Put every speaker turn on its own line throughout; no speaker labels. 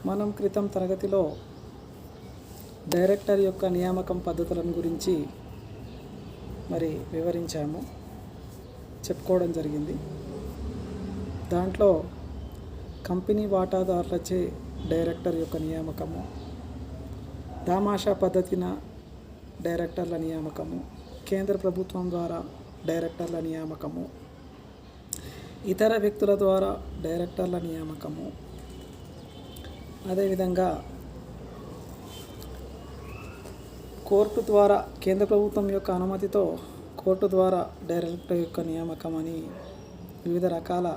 మనం క్రితం తరగతిలో డైరెక్టర్ యొక్క నియామకం పద్ధతులను గురించి చెప్పుకోవడం జరిగింది. దాంట్లో కంపెనీ వాటాదారులచే డైరెక్టర్ యొక్క నియామకము, దామాషా పద్ధతిన డైరెక్టర్ల నియామకము, కేంద్ర ప్రభుత్వం ద్వారా డైరెక్టర్ల నియామకము, ఇతర వ్యక్తుల ద్వారా డైరెక్టర్ల నియామకము, అదేవిధంగా కోర్టు ద్వారా కేంద్ర ప్రభుత్వం యొక్క అనుమతితో కోర్టు ద్వారా డైరెక్టర్ యొక్క నియామకం అని వివిధ రకాల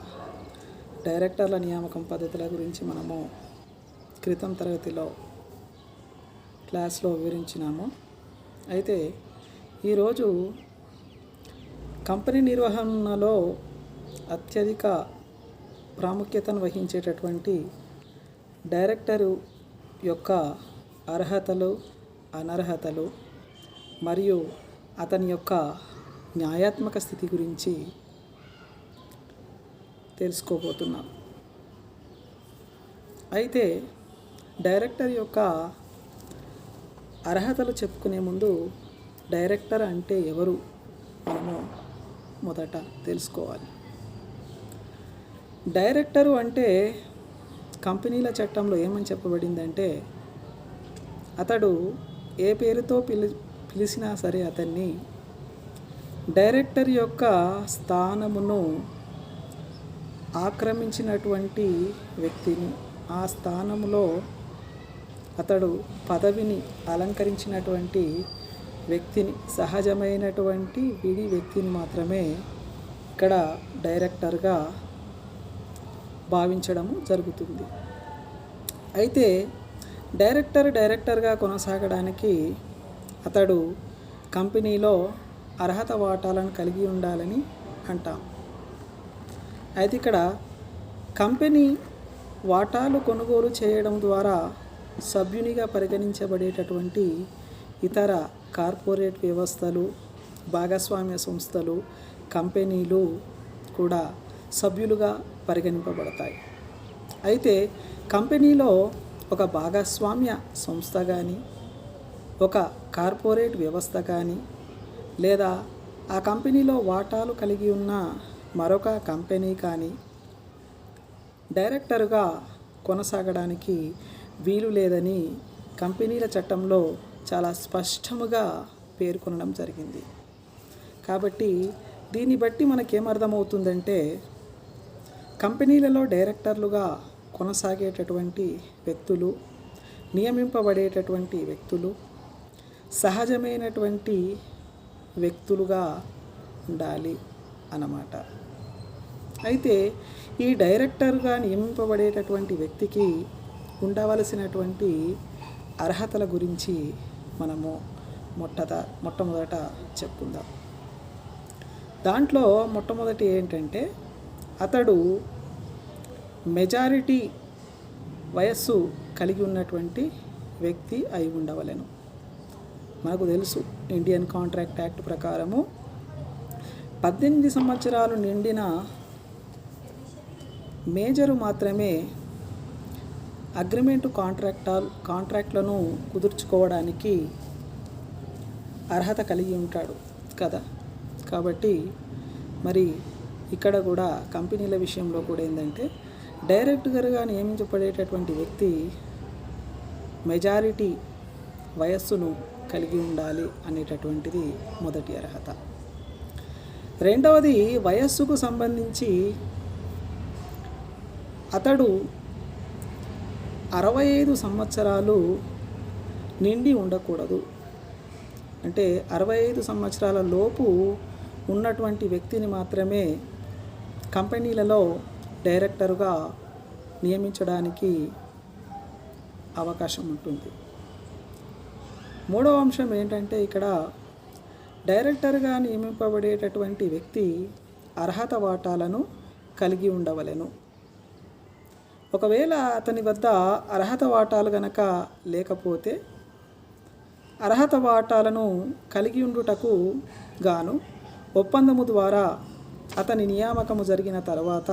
డైరెక్టర్ల నియామకం పద్ధతుల గురించి మనము క్రితం తరగతిలో క్లాస్లో వివరించినాము. అయితే ఈరోజు కంపెనీ నిర్వహణలో అత్యధిక ప్రాముఖ్యతను వహించేటటువంటి డైరెక్టరు యొక్క అర్హతలు, అనర్హతలు మరియు అతని యొక్క న్యాయాత్మక స్థితి గురించి తెలుసుకోబోతున్నాం. అయితే డైరెక్టర్ యొక్క అర్హతలు చెప్పుకునే ముందు డైరెక్టర్ అంటే ఎవరు మనము మొదట తెలుసుకోవాలి. డైరెక్టరు అంటే కంపెనీల చట్టంలో ఏమని చెప్పబడిందంటే, అతడు ఏ పేరుతో పిలిచినా సరే అతన్ని డైరెక్టర్ యొక్క స్థానమును ఆక్రమించినటువంటి వ్యక్తిని, ఆ స్థానములో అతడు పదవిని అలంకరించినటువంటి వ్యక్తిని, సహజమైనటువంటి విడి వ్యక్తిని మాత్రమే ఇక్కడ డైరెక్టర్గా భావించడము జరుగుతుంది. అయితే డైరెక్టర్గా కొనసాగడానికి అతడు కంపెనీలో అర్హత వాటాలను కలిగి ఉండాలని అంటాం. అయితే ఇక్కడ కంపెనీ వాటాలు కొనుగోలు చేయడం ద్వారా సభ్యునిగా పరిగణించబడేటటువంటి ఇతర కార్పొరేట్ వ్యవస్థలు, భాగస్వామ్య సంస్థలు, కంపెనీలు కూడా సభ్యులుగా పరిగణింపబడతాయి. అయితే కంపెనీలో ఒక భాగస్వామ్య సంస్థ కానీ, ఒక కార్పొరేట్ వ్యవస్థ కానీ, లేదా ఆ కంపెనీలో వాటాలు కలిగి ఉన్న మరొక కంపెనీ కానీ డైరెక్టర్గా కొనసాగడానికి వీలు లేదని కంపెనీల చట్టంలో చాలా స్పష్టముగా పేర్కొనడం జరిగింది. కాబట్టి దీన్ని బట్టి మనకేమర్థమవుతుందంటే, కంపెనీలలో డైరెక్టర్లుగా కొనసాగేటటువంటి వ్యక్తులు, నియమింపబడేటటువంటి వ్యక్తులు సహజమైనటువంటి వ్యక్తులుగా ఉండాలి అన్నమాట. అయితే ఈ డైరెక్టర్గా నియమింపబడేటటువంటి వ్యక్తికి ఉండవలసినటువంటి అర్హతల గురించి మనము మొట్టమొదట చెప్పుకుందాం. దాంట్లో మొట్టమొదటి ఏంటంటే, అతడు మెజారిటీ వయస్సు కలిగి ఉన్నటువంటి వ్యక్తి అయి ఉండవలెను. మనకు తెలుసు, ఇండియన్ కాంట్రాక్ట్ యాక్ట్ ప్రకారము 18 సంవత్సరాలు నిండిన మేజరు మాత్రమే అగ్రిమెంటు కాంట్రాక్ట్లను కుదుర్చుకోవడానికి అర్హత కలిగి ఉంటాడు కదా. కాబట్టి మరి ఇక్కడ కూడా కంపెనీల విషయంలో కూడా ఏంటంటే, డైరెక్టర్గా నియమించబడేటటువంటి వ్యక్తి మెజారిటీ వయస్సును కలిగి ఉండాలి అనేటటువంటిది మొదటి అర్హత. రెండవది, వయస్సుకు సంబంధించి అతడు 65 సంవత్సరాలు నిండి ఉండకూడదు. అంటే 65 సంవత్సరాల లోపు ఉన్నటువంటి వ్యక్తిని మాత్రమే కంపెనీలలో డైరెక్టర్గా నియమించడానికి అవకాశం ఉంటుంది. మూడవ అంశం ఏంటంటే, ఇక్కడ డైరెక్టర్గా నియమింపబడేటటువంటి వ్యక్తి అర్హత వాటాలను కలిగి ఉండవలెను. ఒకవేళ అతని వద్ద అర్హత వాటాలు గనక లేకపోతే, అర్హత వాటాలను కలిగి ఉండుటకు గాను ఒప్పందము ద్వారా అతని నియామకము జరిగిన తర్వాత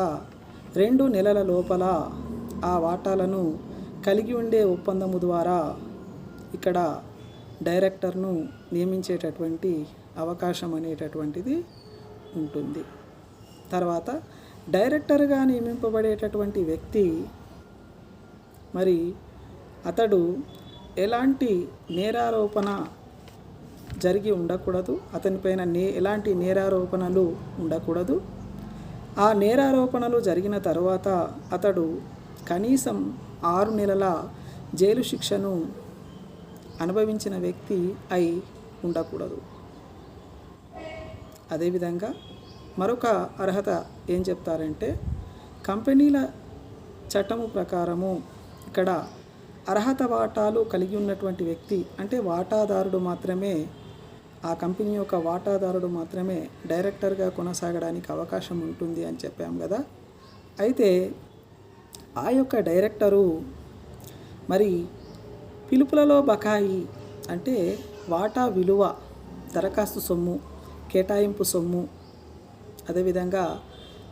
2 నెలల లోపల ఆ వాటాలను కలిగి ఉండే ఒప్పందము ద్వారా ఇక్కడ డైరెక్టర్ను నియమించేటటువంటి అవకాశం అనేటటువంటిది ఉంటుంది. తర్వాత డైరెక్టర్గా నియమింపబడేటటువంటి వ్యక్తి మరి అతడు ఎలాంటి నేరారోపణ జరిగి ఉండకూడదు, అతనిపైన ఎలాంటి నేరారోపణలు ఉండకూడదు. ఆ నేరారోపణలు జరిగిన తర్వాత అతడు కనీసం 6 నెలల జైలు శిక్షను అనుభవించిన వ్యక్తి అయి ఉండకూడదు. అదేవిధంగా మరొక అర్హత ఏం చెప్తారంటే, కంపెనీల చట్టము ప్రకారము ఇక్కడ అర్హత వాటాలు కలిగి ఉన్నటువంటి వ్యక్తి అంటే వాటాదారుడు మాత్రమే, ఆ కంపెనీ యొక్క వాటాదారుడు మాత్రమే డైరెక్టర్గా కొనసాగడానికి అవకాశం ఉంటుంది అని చెప్పాం కదా. అయితే ఆ యొక్క డైరెక్టరు మరి పిలుపులలో బకాయి అంటే వాటా విలువ, దరఖాస్తు సొమ్ము, కేటాయింపు సొమ్ము, అదేవిధంగా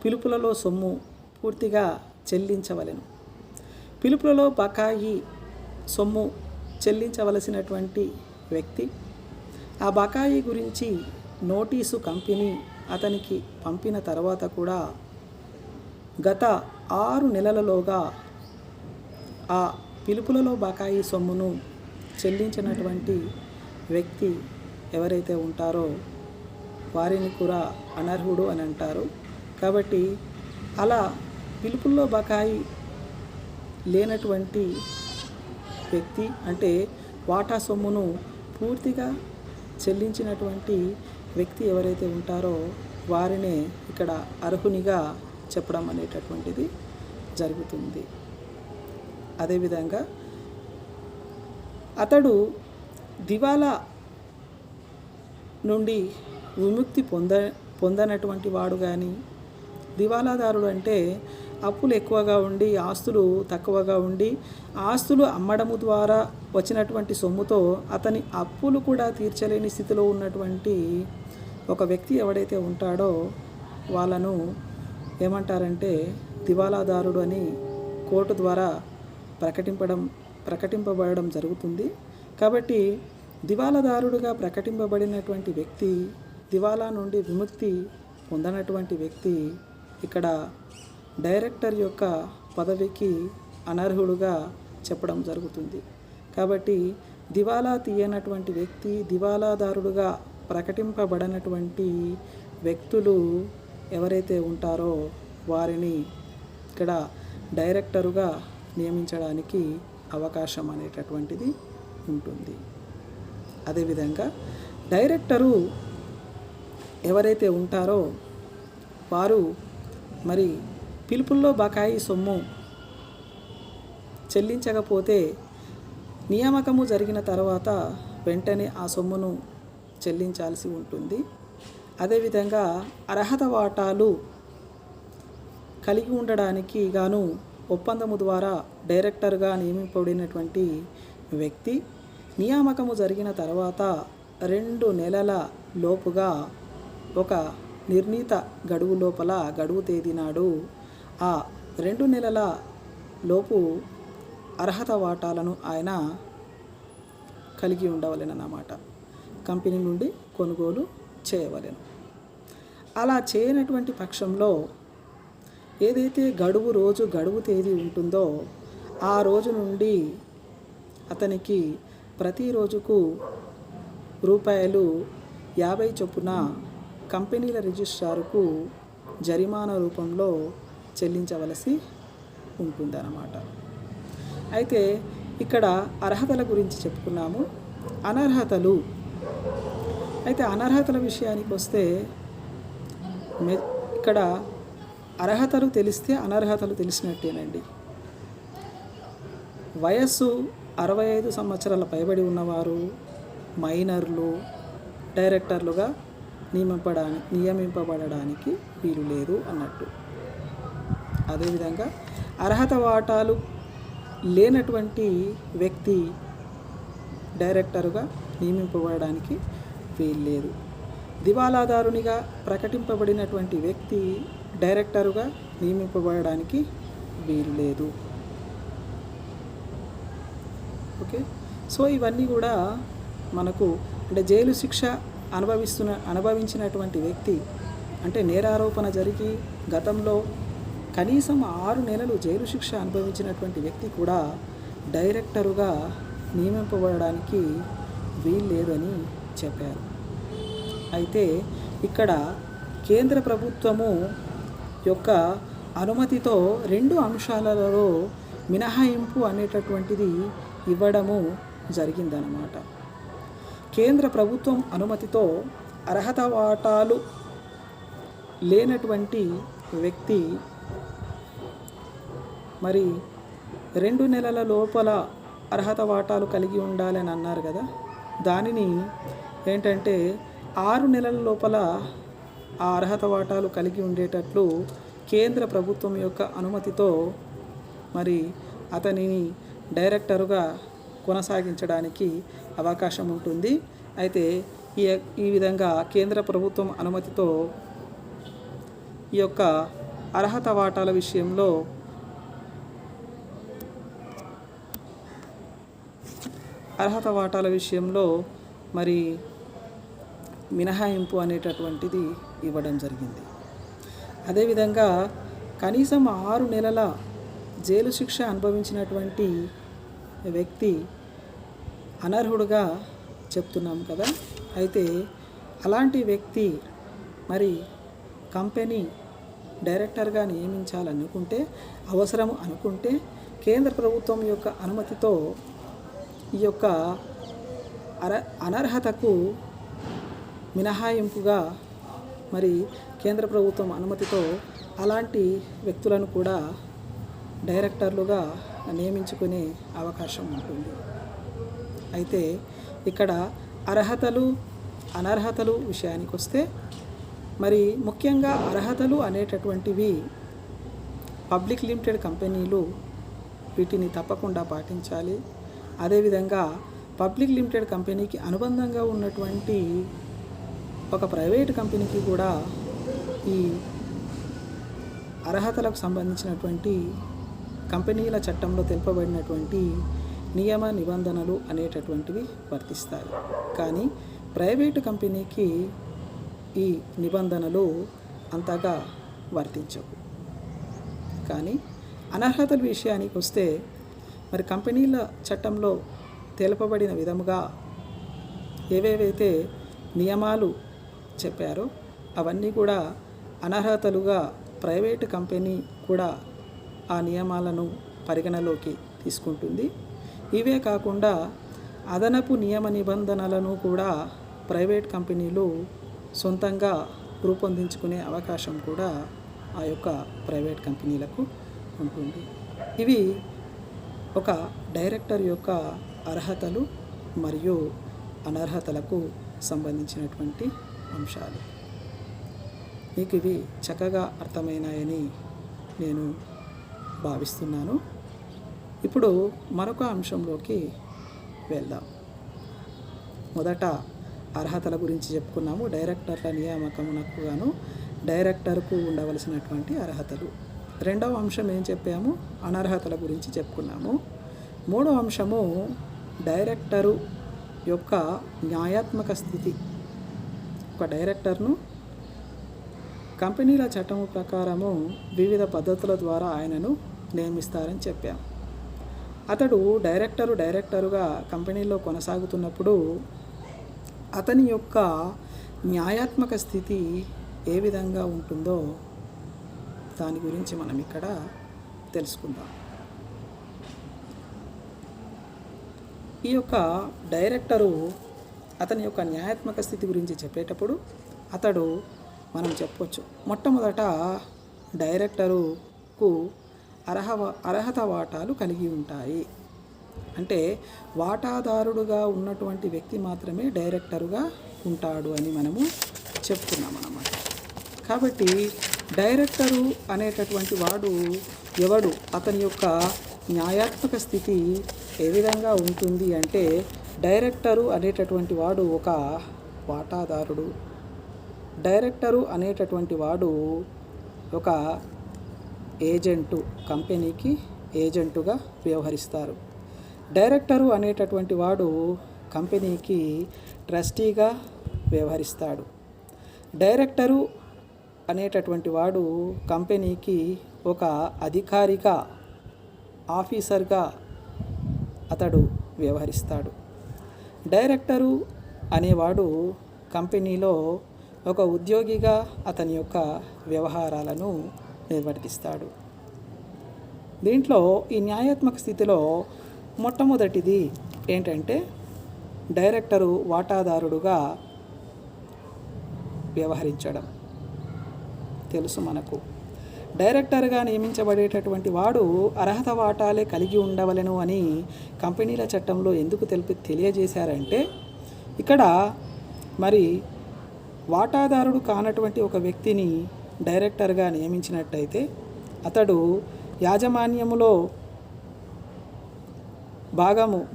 పిలుపులలో సొమ్ము పూర్తిగా చెల్లించవలెను. పిలుపులలో బకాయి సొమ్ము చెల్లించవలసినటువంటి వ్యక్తి ఆ బకాయి గురించి నోటీసు కంపెనీ అతనికి పంపిన తర్వాత కూడా గత 6 నెలలలోగా ఆ పిలుపులలో బకాయి సొమ్మును చెల్లించినటువంటి వ్యక్తి ఎవరైతే ఉంటారో వారిని కూడా అనర్హుడు అని అంటారు. కాబట్టి అలా పిలుపుల్లో బకాయి లేనటువంటి వ్యక్తి అంటే వాటా సొమ్మును పూర్తిగా చెల్లించినటువంటి వ్యక్తి ఎవరైతే ఉంటారో వారినే ఇక్కడ అర్హునిగా చెప్పడం అనేటటువంటిది జరుగుతుంది. అదేవిధంగా అతడు దివాలా నుండి విముక్తి పొందనటువంటి వాడు కానీ, దివాలాదారుడు అంటే అప్పులు ఎక్కువగా ఉండి ఆస్తులు తక్కువగా ఉండి ఆస్తులు అమ్మడము ద్వారా వచ్చినటువంటి సొమ్ముతో అతని అప్పులు కూడా తీర్చలేని స్థితిలో ఉన్నటువంటి ఒక వ్యక్తి ఎవడైతే ఉంటాడో వాళ్ళను ఏమంటారంటే దివాలాదారుడు అని కోర్టు ద్వారా ప్రకటింపబడడం జరుగుతుంది. కాబట్టి దివాలాదారుడుగా ప్రకటింపబడినటువంటి వ్యక్తి, దివాలా నుండి విముక్తి పొందనటువంటి వ్యక్తి ఇక్కడ డైరెక్టర్ యొక్క పదవికి అనర్హుడుగా చెప్పడం జరుగుతుంది. కాబట్టి దివాలా తీయనటువంటి వ్యక్తి, దివాలాదారుడుగా ప్రకటింపబడినటువంటి వ్యక్తులు ఎవరైతే ఉంటారో వారిని ఇక్కడ డైరెక్టరుగా నియమించడానికి అవకాశం అనేటటువంటిది ఉంటుంది. అదేవిధంగా డైరెక్టరు ఎవరైతే ఉంటారో వారు మరి పిలుపుల్లో బకాయి సొమ్ము చెల్లించకపోతే నియామకము జరిగిన తర్వాత వెంటనే ఆ సొమ్మును చెల్లించాల్సి ఉంటుంది. అదేవిధంగా అర్హత వాటాలు కలిగి ఉండడానికి గాను ఒప్పందము ద్వారా డైరెక్టర్గా నియమింపబడినటువంటి వ్యక్తి నియామకము జరిగిన తర్వాత 2 నెలల లోపుగా ఒక నిర్ణీత గడువు లోపల గడువు తేదీ నాడు ఆ 2 నెలల లోపు అర్హత వాటాలను ఆయన కలిగి ఉండవలెనన్నమాట. కంపెనీ నుండి కొనుగోలు చేయవలెను. అలా చేయనటువంటి పక్షంలో ఏదైతే గడువు తేదీ ఉంటుందో ఆ రోజు నుండి అతనికి ప్రతి రోజుకు ₹50 చొప్పున కంపెనీల రిజిస్ట్రారుకు జరిమానా రూపంలో చెల్లించవలసి ఉంటుందన్నమాట. అయితే ఇక్కడ అర్హతల గురించి చెప్పుకున్నాము. అనర్హతలు అయితే అనర్హతల విషయానికి వస్తే ఇక్కడ అర్హతలు తెలిస్తే అనర్హతలు తెలిసినట్టేనండి. వయస్సు 65 సంవత్సరాల పైబడి ఉన్నవారు, మైనర్లు డైరెక్టర్లుగా నియమింపబడడానికి వీలు లేదు అన్నట్టు. అదేవిధంగా అర్హత వాటాలు లేనటువంటి వ్యక్తి డైరెక్టరుగా నియమింపబడడానికి వీలు లేదు. దివాలాదారునిగా ప్రకటింపబడినటువంటి వ్యక్తి డైరెక్టరుగా నియమింపబడడానికి వీలు లేదు. ఓకే. సో ఇవన్నీ కూడా మనకు అంటే జైలు శిక్ష అనుభవించినటువంటి వ్యక్తి, అంటే నేరారోపణ జరిగి గతంలో కనీసం 6 నెలలు జైలు శిక్ష అనుభవించినటువంటి వ్యక్తి కూడా డైరెక్టరుగా నియమింపబడడానికి వీల్లేదని చెప్పారు. అయితే ఇక్కడ కేంద్ర ప్రభుత్వము యొక్క అనుమతితో 2 అంశాలలో మినహాయింపు అనేటటువంటిది ఇవ్వడము జరిగిందన్నమాట. కేంద్ర ప్రభుత్వం అనుమతితో అర్హత వాటాలు లేనటువంటి వ్యక్తి మరి 2 నెలల లోపల అర్హత వాటాలు కలిగి ఉండాలని అన్నారు కదా. దానిని ఏంటంటే 6 నెలల లోపల ఆ అర్హత వాటాలు కలిగి ఉండేటట్లు కేంద్ర ప్రభుత్వం యొక్క అనుమతితో మరి అతనిని డైరెక్టరుగా కొనసాగించడానికి అవకాశం ఉంటుంది. అయితే ఈ విధంగా కేంద్ర ప్రభుత్వం అనుమతితో ఈ యొక్క అర్హత వాటాల విషయంలో మరి మినహాయింపు అనేటటువంటిది ఇవ్వడం జరిగింది. అదేవిధంగా కనీసం 6 నెలల జైలు శిక్ష అనుభవించినటువంటి వ్యక్తి అనర్హుడుగా చెప్తున్నాం కదా. అయితే అలాంటి వ్యక్తి మరి కంపెనీ డైరెక్టర్గా నియమించాలనుకుంటే, అవసరం అనుకుంటే కేంద్ర ప్రభుత్వం యొక్క అనుమతితో ఈ యొక్క అనర్హతకు మినహాయింపుగా మరి కేంద్ర ప్రభుత్వం అనుమతితో అలాంటి వ్యక్తులను కూడా డైరెక్టర్లుగా నియమించుకునే అవకాశం ఉంటుంది. అయితే ఇక్కడ అర్హతలు అనర్హతలు విషయానికి వస్తే మరి ముఖ్యంగా అర్హతలు అనేటటువంటివి పబ్లిక్ లిమిటెడ్ కంపెనీలు వీటిని తప్పకుండా పాటించాలి. అదేవిధంగా పబ్లిక్ లిమిటెడ్ కంపెనీకి అనుబంధంగా ఉన్నటువంటి ఒక ప్రైవేట్ కంపెనీకి కూడా ఈ అర్హతలకు సంబంధించినటువంటి కంపెనీల చట్టంలో తెలుపబడినటువంటి నియమ నిబంధనలు అనేటటువంటివి వర్తిస్తాయి. కానీ ప్రైవేటు కంపెనీకి ఈ నిబంధనలు అంతగా వర్తించవు. కానీ అనర్హతల విషయానికి వస్తే మరి కంపెనీల చట్టంలో తెలుపబడిన విధముగా ఏవేవైతే నియమాలు చెప్పారో అవన్నీ కూడా అనర్హతలుగా ప్రైవేటు కంపెనీ కూడా ఆ నియమాలను పరిగణలోకి తీసుకుంటుంది. ఇవే కాకుండా అదనపు నియమ నిబంధనలను కూడా ప్రైవేట్ కంపెనీలు సొంతంగా రూపొందించుకునే అవకాశం కూడా ఆ యొక్క ప్రైవేట్ కంపెనీలకు ఉంటుంది. ఇవి ఒక డైరెక్టర్ యొక్క అర్హతలు మరియు అనర్హతలకు సంబంధించినటువంటి అంశాలు. మీకు ఇవి చక్కగా అర్థమైనాయని నేను భావిస్తున్నాను. ఇప్పుడు మరొక అంశంలోకి వెళ్దాం. మొదట అర్హతల గురించి చెప్పుకున్నాము. డైరెక్టర్ల నియామకమునకు గాను డైరెక్టర్కు ఉండవలసినటువంటి అర్హతలు. రెండవ అంశం ఏం చెప్పాము? అనర్హతల గురించి చెప్పుకున్నాము. మూడవ అంశము డైరెక్టరు యొక్క న్యాయాత్మక స్థితి. ఒక డైరెక్టర్ను కంపెనీల చట్టము ప్రకారము వివిధ పద్ధతుల ద్వారా ఆయనను నియమిస్తారని చెప్పాము. అతడు డైరెక్టరుగా కంపెనీలో కొనసాగుతున్నప్పుడు అతని యొక్క న్యాయాత్మక స్థితి ఏ విధంగా ఉంటుందో దాని గురించి మనం ఇక్కడ తెలుసుకుందాం. ఈ యొక్క డైరెక్టరు అతని యొక్క న్యాయాత్మక స్థితి గురించి చెప్పేటప్పుడు అతడు మనం చెప్పొచ్చు, మొట్టమొదట డైరెక్టరుకు అర్హత వాటాలు కలిగి ఉంటాయి. అంటే వాటాదారుడుగా ఉన్నటువంటి వ్యక్తి మాత్రమే డైరెక్టరుగా ఉంటాడు అని మనము చెప్తున్నాం అన్నమాట. కాబట్టి డైరెక్టరు అనేటటువంటి వాడు ఎవడు, అతని యొక్క న్యాయాత్మక స్థితి ఏ విధంగా ఉంటుంది అంటే, డైరెక్టరు అనేటటువంటి వాడు ఒక వాటాదారుడు. డైరెక్టరు అనేటటువంటి వాడు ఒక ఏజెంటు, కంపెనీకి ఏజెంటుగా వ్యవహరిస్తారు. డైరెక్టరు అనేటటువంటి వాడు కంపెనీకి ట్రస్టీగా వ్యవహరిస్తాడు. డైరెక్టరు అనేటటువంటి వాడు కంపెనీకి ఒక అధికారిగా, ఆఫీసర్గా అతడు వ్యవహరిస్తాడు. డైరెక్టరు అనేవాడు కంపెనీలో ఒక ఉద్యోగిగా అతని యొక్క వ్యవహారాలను నిర్వర్తిస్తాడు. దీంట్లో ఈ న్యాయాత్మక స్థితిలో మొట్టమొదటిది ఏంటంటే డైరెక్టరు వాటాదారుడుగా వ్యవహరించడం. తెలుసు మనకు. డైరెక్టర్గా నియమించబడేటటువంటి వాడు అర్హత వాటాలే కలిగి ఉండవలెను అని కంపెనీల చట్టంలో ఎందుకు తెలియజేశారంటే ఇక్కడ మరి వాటాదారుడు కానటువంటి ఒక వ్యక్తిని డైరెక్టర్గా నియమించినట్టయితే అతడు యాజమాన్యములో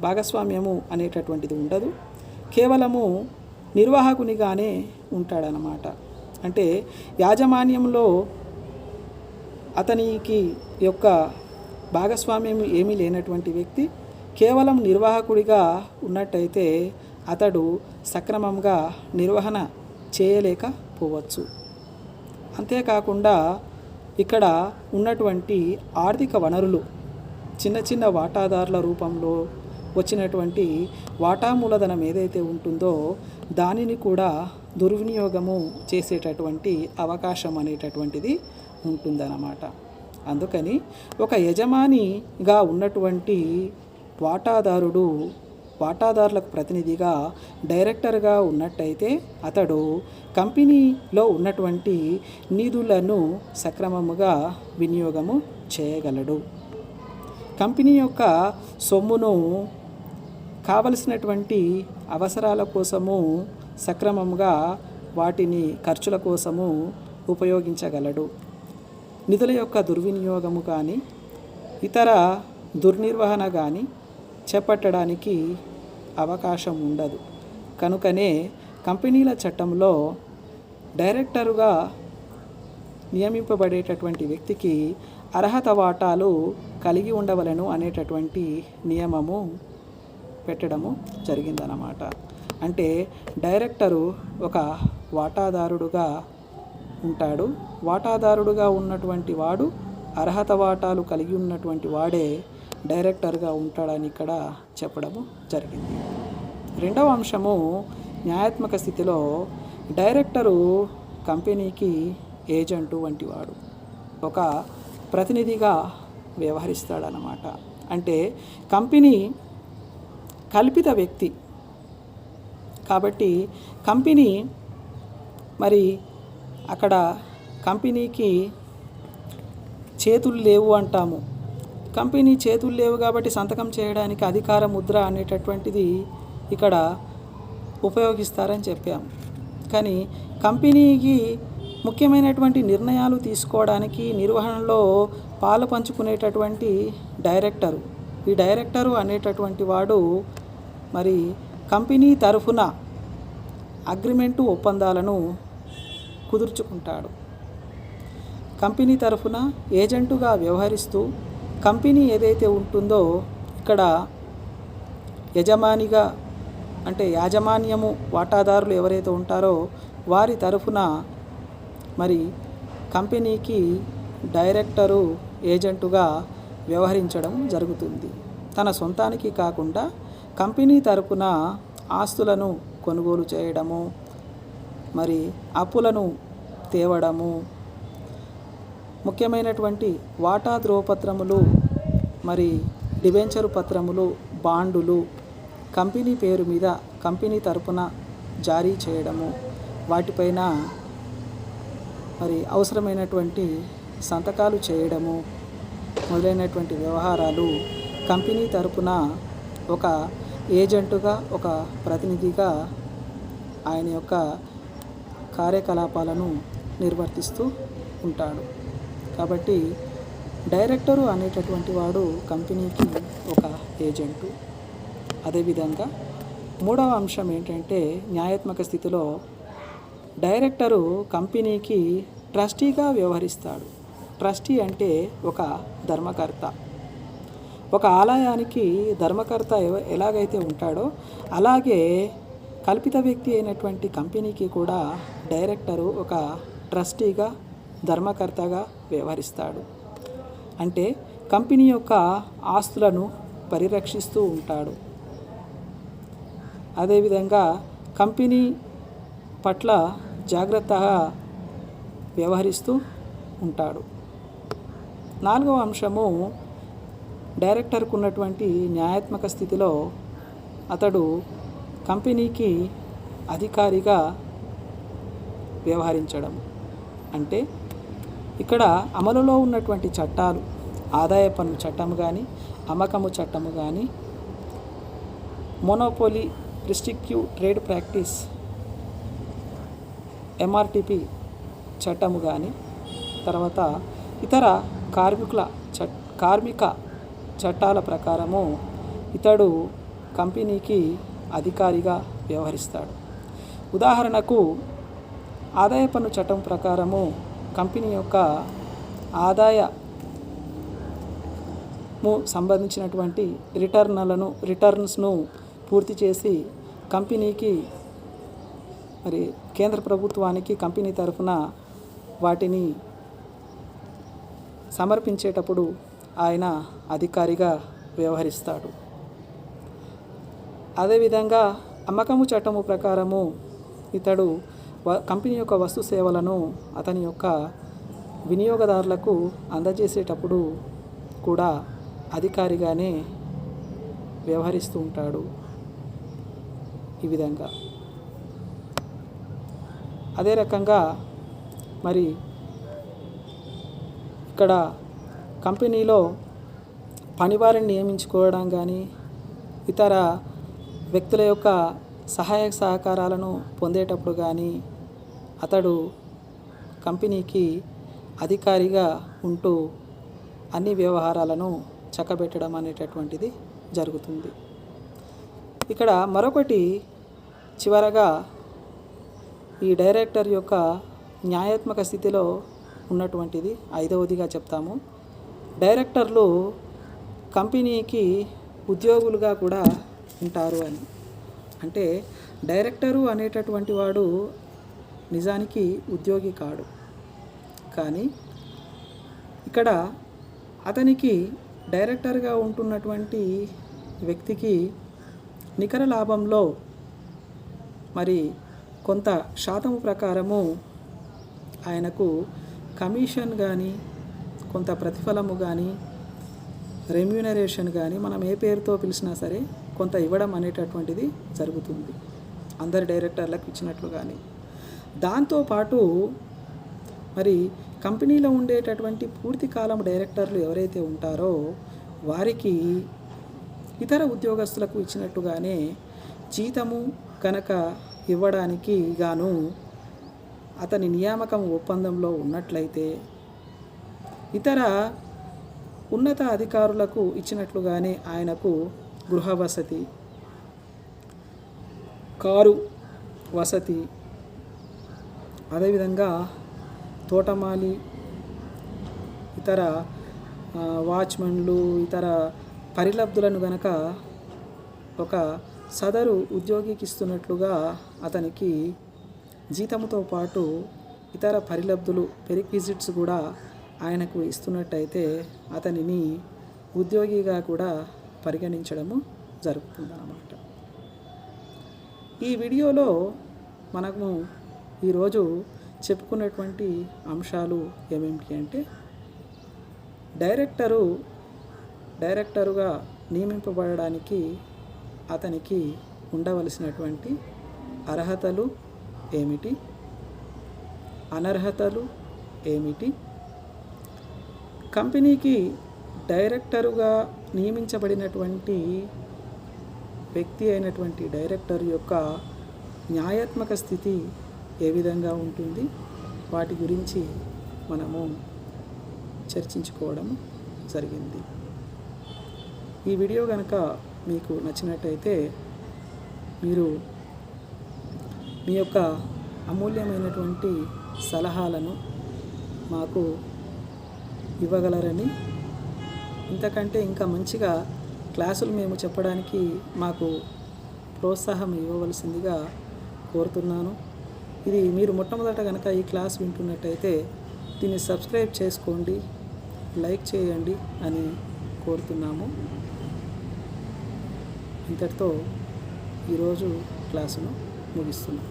భాగస్వామ్యము అనేటటువంటిది ఉండదు. కేవలము నిర్వాహకునిగానే ఉంటాడనమాట. అంటే యాజమాన్యంలో అతనికి యొక్క భాగస్వామ్యం ఏమీ లేనటువంటి వ్యక్తి కేవలం నిర్వాహకుడిగా ఉన్నట్టయితే అతడు సక్రమంగా నిర్వహణ చేయలేకపోవచ్చు. అంతేకాకుండా ఇక్కడ ఉన్నటువంటి ఆర్థిక వనరులు చిన్న చిన్న వాటాదారుల రూపంలో వచ్చినటువంటి వాటా మూలధనం ఏదైతే ఉంటుందో దానిని కూడా దుర్వినియోగము చేసేటటువంటి అవకాశం అనేటటువంటిది ఉంటుందన్నమాట. అందుకని ఒక యజమానిగా ఉన్నటువంటి వాటాదారులకు ప్రతినిధిగా డైరెక్టర్గా ఉన్నట్టయితే అతడు కంపెనీలో ఉన్నటువంటి నిధులను సక్రమముగా వినియోగము చేయగలడు. కంపెనీ యొక్క సొమ్మును కావలసినటువంటి అవసరాల కోసము సక్రమంగా వాటిని ఖర్చుల కోసము ఉపయోగించగలడు. నిధుల యొక్క దుర్వినియోగము కానీ ఇతర దుర్నిర్వహణ కానీ చేపట్టడానికి అవకాశం ఉండదు. కనుకనే కంపెనీల చట్టంలో డైరెక్టరుగా నియమింపబడేటటువంటి వ్యక్తికి అర్హత వాటాలు కలిగి ఉండవలెను అనేటటువంటి నియమము పెట్టడము జరిగిందన్నమాట. అంటే డైరెక్టరు ఒక వాటాదారుడుగా ఉంటాడు. వాటాదారుడుగా ఉన్నటువంటి వాడు అర్హత వాటాలు కలిగి ఉన్నటువంటి వాడే డైరెక్టర్గా ఉంటాడని ఇక్కడ చెప్పడము జరిగింది. రెండవ అంశము న్యాయాత్మక స్థితిలో డైరెక్టరు కంపెనీకి ఏజెంటు వంటి వాడు, ఒక ప్రతినిధిగా వ్యవహరిస్తాడనమాట. అంటే కంపెనీ కల్పిత వ్యక్తి కాబట్టి కంపెనీ మరి అక్కడ కంపెనీకి చేతులు లేవు అంటాము. కంపెనీ చేతులు లేవు కాబట్టి సంతకం చేయడానికి అధికార ముద్ర అనేటటువంటిది ఇక్కడ ఉపయోగిస్తారని చెప్పాము. కానీ కంపెనీకి ముఖ్యమైనటువంటి నిర్ణయాలు తీసుకోవడానికి నిర్వహణలో పాలు పంచుకునేటటువంటి డైరెక్టరు, ఈ డైరెక్టరు అనేటటువంటి వాడు మరి కంపెనీ తరఫున అగ్రిమెంటు ఒప్పందాలను కుదుర్చుకుంటాడు. కంపెనీ తరఫున ఏజెంటుగా వ్యవహరిస్తూ కంపెనీ ఏదైతే ఉంటుందో ఇక్కడ యజమానిగా అంటే యాజమాన్యము వాటాదారులు ఎవరైతే ఉంటారో వారి తరఫున మరి కంపెనీకి డైరెక్టరు ఏజెంటుగా వ్యవహరించడం జరుగుతుంది. తన సొంతానికి కాకుండా కంపెనీ తరఫున ఆస్తులను కొనుగోలు చేయడము, మరి అప్పులను తేవడము, ముఖ్యమైనటువంటి వాటా ధ్రువపత్రములు, మరి డిబెంచరు పత్రములు, బాండులు కంపెనీ పేరు మీద కంపెనీ తరపున జారీ చేయడము, వాటిపైన మరి అవసరమైనటువంటి సంతకాలు చేయడము మొదలైనటువంటి వ్యవహారాలు కంపెనీ తరపున ఒక ఏజెంటుగా, ఒక ప్రతినిధిగా ఆయన యొక్క కార్యకలాపాలను నిర్వర్తిస్తూ ఉంటాడు. కాబట్టి డైరెక్టరు అనేటటువంటి వాడు కంపెనీకి ఒక ఏజెంటు. అదేవిధంగా మూడవ అంశం ఏంటంటే న్యాయాత్మక స్థితిలో డైరెక్టరు కంపెనీకి ట్రస్టీగా వ్యవహరిస్తాడు. ట్రస్టీ అంటే ఒక ధర్మకర్త. ఒక ఆలయానికి ధర్మకర్త ఎలాగైతే ఉంటాడో అలాగే కల్పిత వ్యక్తి అయినటువంటి కంపెనీకి కూడా డైరెక్టరు ఒక ట్రస్టీగా ధర్మకర్తగా వ్యవహరిస్తాడు. అంటే కంపెనీ యొక్క ఆస్తులను పరిరక్షిస్తూ ఉంటాడు. అదేవిధంగా కంపెనీ పట్ల జాగ్రత్తగా వ్యవహరిస్తూ ఉంటాడు. 4వ అంశము డైరెక్టర్కు ఉన్నటువంటి న్యాయాత్మక స్థితిలో అతడు కంపెనీకి అధికారిగా వ్యవహరించడం. అంటే ఇక్కడ అమలులో ఉన్నటువంటి చట్టాలు, ఆదాయ పన్ను చట్టము కానీ, అమ్మకము చట్టము కానీ, monopoly restrictive trade practice MRTP చట్టము కానీ, తర్వాత ఇతర కార్మిక చట్టాల ప్రకారము ఇతడు కంపెనీకి అధికారిగా వ్యవహరిస్తాడు. ఉదాహరణకు ఆదాయ పన్ను చట్టం ప్రకారము కంపెనీ యొక్క ఆదాయము సంబంధించినటువంటి రిటర్న్స్ను పూర్తి చేసి కంపెనీకి మరి కేంద్ర ప్రభుత్వానికి కంపెనీ తరఫున వాటిని సమర్పించేటప్పుడు ఆయన అధికారిగా వ్యవహరిస్తాడు. అదేవిధంగా అమ్మకము చట్టము ప్రకారము ఇతడు కంపెనీ యొక్క వస్తు సేవలను అతని యొక్క వినియోగదారులకు అందజేసేటప్పుడు కూడా అధికారిగానే వ్యవహరిస్తూ ఉంటాడు. ఈ విధంగా అదే రకంగా మరి ఇక్కడ కంపెనీలో పనివారిని నియమించుకోవడం కానీ, ఇతర వ్యక్తుల యొక్క సహాయ సహకారాలను పొందేటప్పుడు కానీ అతడు కంపెనీకి అధికారిగా ఉంటూ అన్ని వ్యవహారాలను చక్కబెట్టడం అనేటటువంటిది జరుగుతుంది. ఇక్కడ మరొకటి చివరగా ఈ డైరెక్టర్ యొక్క న్యాయాత్మక స్థితిలో ఉన్నటువంటిది 5వదిగా చెప్తాము. డైరెక్టర్లు కంపెనీకి ఉద్యోగులుగా కూడా ఉంటారు అని. అంటే డైరెక్టరు అనేటటువంటి వాడు నిజానికి ఉద్యోగి కాడు, కానీ ఇక్కడ అతనికి డైరెక్టర్గా ఉంటున్నటువంటి వ్యక్తికి నికర లాభంలో మరి కొంత శాతము ప్రకారము ఆయనకు కమిషన్ కానీ, కొంత ప్రతిఫలము కానీ, రెమ్యూనరేషన్ కానీ, మనం ఏ పేరుతో పిలిచినా సరే కొంత ఇవ్వడం అనేటటువంటిది జరుగుతుంది, అందరి డైరెక్టర్లకు ఇచ్చినట్లు. కానీ దాంతోపాటు మరి కంపెనీలో ఉండేటటువంటి పూర్తి కాలం డైరెక్టర్లు ఎవరైతే ఉంటారో వారికి ఇతర ఉద్యోగస్తులకు ఇచ్చినట్టుగానే జీతము కనుక ఇవ్వడానికి గాను అతని నియామకం ఒప్పందంలో ఉన్నట్లయితే ఇతర ఉన్నత అధికారులకు ఇచ్చినట్లుగానే ఆయనకు గృహ వసతి, కారు వసతి, అదేవిధంగా తోటమాలి, ఇతర వాచ్మెన్లు, ఇతర పరిలబ్ధులను గనక ఒక సదరు ఉద్యోగికి ఇస్తున్నట్లుగా అతనికి జీతముతో పాటు ఇతర పరిలబ్ధులు, పెరిక్విజిట్స్ కూడా ఆయనకు ఇస్తున్నట్టయితే అతనిని ఉద్యోగిగా కూడా పరిగణించడము జరుగుతుందన్నమాట. ఈ వీడియోలో మనము ఈరోజు చెప్పుకున్నటువంటి అంశాలు ఏమేమిటి అంటే, డైరెక్టరుగా నియమింపబడడానికి అతనికి ఉండవలసినటువంటి అర్హతలు ఏమిటి, అనర్హతలు ఏమిటి, కంపెనీకి డైరెక్టరుగా నియమించబడినటువంటి వ్యక్తి అయినటువంటి డైరెక్టర్ యొక్క న్యాయాత్మక స్థితి ఏ విధంగా ఉంటుంది, వాటి గురించి మనము చర్చించుకోవడం జరిగింది. ఈ వీడియో కనుక మీకు నచ్చినట్టయితే మీరు మీ యొక్క అమూల్యమైనటువంటి సలహాలను మాకు ఇవ్వగలరని ఇంతకంటే ఇంకా మంచిగా క్లాసులు మేము చెప్పడానికి మాకు ప్రోత్సాహం ఇవ్వవలసిందిగా కోరుతున్నాను. ఇది మీరు మొట్టమొదట కనుక ఈ క్లాస్ వింటున్నట్టయితే దీన్ని సబ్స్క్రైబ్ చేసుకోండి, లైక్ చేయండి అని కోరుతున్నాము. ఇంతటితో ఈరోజు క్లాసును ముగిస్తున్నాం.